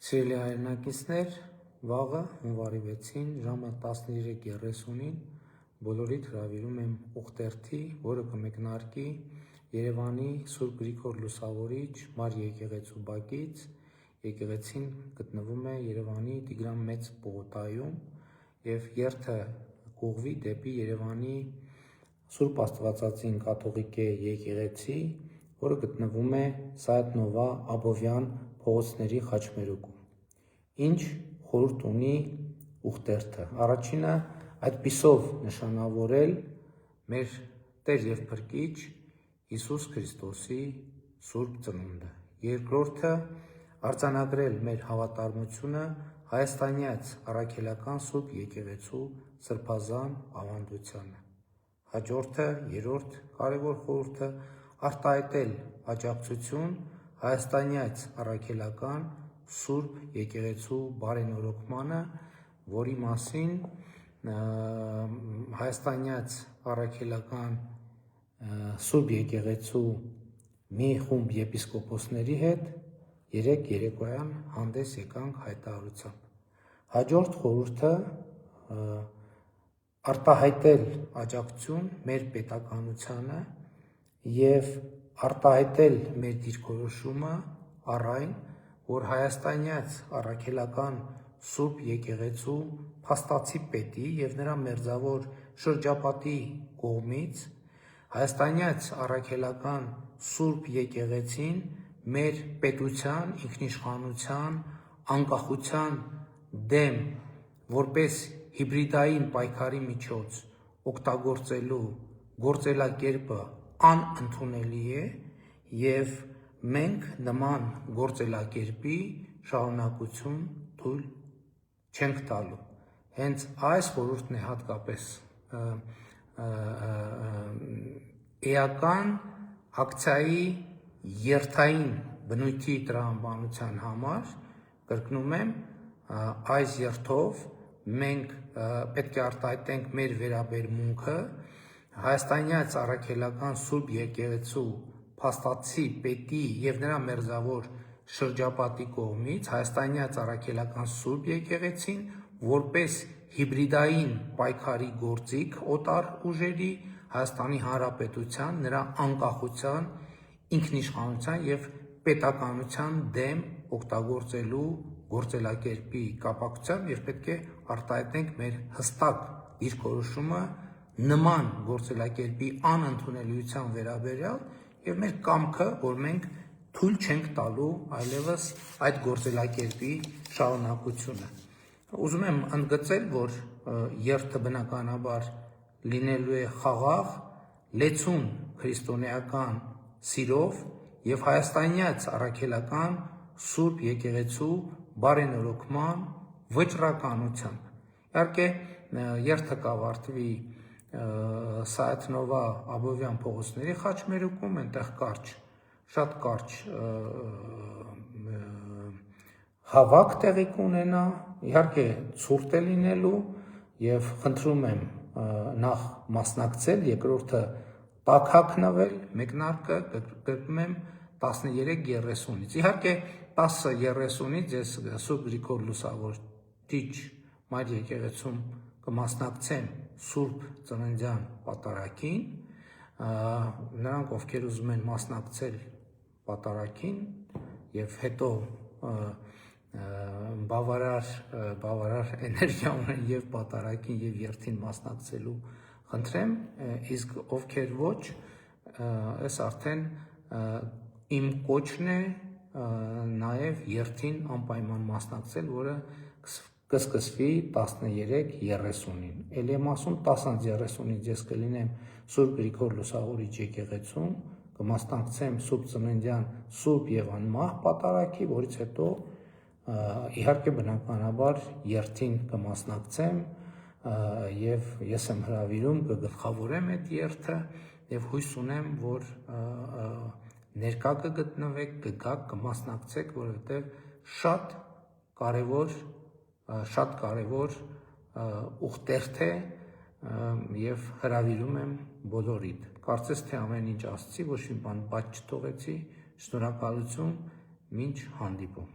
Սիրելի հայրենակիցներ, վաղը հունվարի 6-ին ժամը 13:30-ին բոլորիդ հրավիրում եմ ուխտերթի, որը կմեկնարկի Երևանի Սուրբ Գրիգոր Լուսավորիչ Մար եկեղեցու բակից։ Եկեղեցին գտնվում է Երևանի Տիգրան Մեծ պողոտայում եւ երթը կուղղվի դեպի Երևանի Սուրբ Աստվածածին կաթողիկե եկեղեցի, որը գտնվում է Սայաթ Նովա Աբովյան փողոցների խաչմերուկում։ Ինչ խորհուրդ ունի ուխտերթը։ Առաջինը այդպիսով նշանավորել մեր Տեր եւ Փրկիչ Հիսուս Քրիստոսի Սուրբ Ծնունդը։ Երկրորդը արձանագրել մեր հավատարմությունը հայաստանյաց առաքելական Սուրբ Եկեղեցու սրբազան ավանդությանը։ Հաջորդը, երրորդ կարևոր խորհուրդը արտահայտել աջակցություն հայաստանյաց առաքելական Սուրբ Եկեղեցու բարենորոգմանը, որի մասին հայաստանյաց առաքելական Սուրբ Եկեղեցու մի խումբ եպիսկոպոսների հետ երեկ երեկոյան հանդես եկանք հայտարարությամբ։ Հաջորդ խորհուրդը արտահայտել աջակցություն մեր պետականությանը եւ արտահայտել մեր դիրքորոշումը առ այն, որ հայաստանյաց առաքելական Սուրբ Եկեղեցու փաստացի պետի եւ նրա մերձավոր շրջապատի կողմից հայաստանյաց առաքելական Սուրբ Եկեղեցին մեր պետության ինքնիշխանության անկախության դեմ որպես հիբրիդային պայքարի միջոց օգտագործելու գործելակերպը անընդունելի է եւ մենք նման գործելակերպի շարունակություն թույլ չենք տալու։ Հենց այս խորհուրդն է հատկապես էական ակցիայի երթային բնույթի տրամաբանության համար, կրկնում եմ, այս երթով մենք պետք է արտահայտենք մեր վերաբերմունքը հայաստանյաց առաքելական Սուրբ Եկեղեցու փաստացի պետի եւ նրա մերձավոր շրջապատի կողմից հայաստանյաց առաքելական Սուրբ Եկեղեցին որպես հիբրիդային պայքարի գործիք օտար ուժերի Հայաստանի Հանրապետության նրա անկախության, ինքնիշխանության եւ պետականության դեմ օգտագործելու գործելակերպի կապակցությամբ եւ պետք է արտահայտենք մեր հստակ դիրքորոշումը նման գործելակերպի անընդունելիության վերաբերյալ եւ մեր կամքը, որ մենք թույլ չենք տալու այլևս այդ գործելակերպի շարունակությունը։ Ուզում եմ ընդգծել, որ երթը բնականաբար լինելու է խաղաղ, լեցուն քրիստոնեական սիրով եւ հայաստանյաց առաքելական Սուրբ Եկեղեցու բարենորոգման վճռականությամբ։ Իհարկե, երթը կավարտվի Սայաթ Նովա Աբովյան փողոցների խաչմերուկում, այնտեղ շատ կարճ հավաք տեղի կունենա, իհարկե ցուրտ է լինելու եւ խնդրում եմ նախ մասնակցել, երկրորդը տաք հագնվել, մեկնարկը կրկնում եմ 13:30-ից։ Իհարկե 10:30-ից ես Սուրբ Գրիգոր Լուսավորիչ Մար եկեղեցում կմասնակցեմ Սուրբ Ծննդյան պատարագին, նրանք ովքեր ուզում են մասնակցել պատարագին եւ հետո բավարար էներգիա ունեն եւ պատարագին եւ երթին մասնակցելու խնդրեմ, իսկ ովքեր ոչ, այս արդեն իմ կոչն է նաեւ երթին անպայման մասնակցել, որը կսկսվի 13:30-ին։ Էլի եմ ասում 10:30-ից ես կլինեմ Սուրբ Գրիգոր Լուսավորիչ եկեղեցում, կմասնակցեմ Սուրբ Ծննդյան Սուրբ եւ անմահ պատարագի, որից հետո իհարկե բնականաբար երթին կմասնակցեմ եւ ես եմ հրավիրում կգլխավորեմ այդ երթը եւ հույս ունեմ, որ ներկա կգտնվեք, կգաք, կմասնակցեք, որովհետեւ շատ կարևոր ուխտերթ է եւ հրավիրում եմ բոլորիդ։ Կարծես թե ամեն ինչ ասացի, ոչ մի բան բաց չթողեցի։ Շնորհակալություն, մինչ հանդիպում։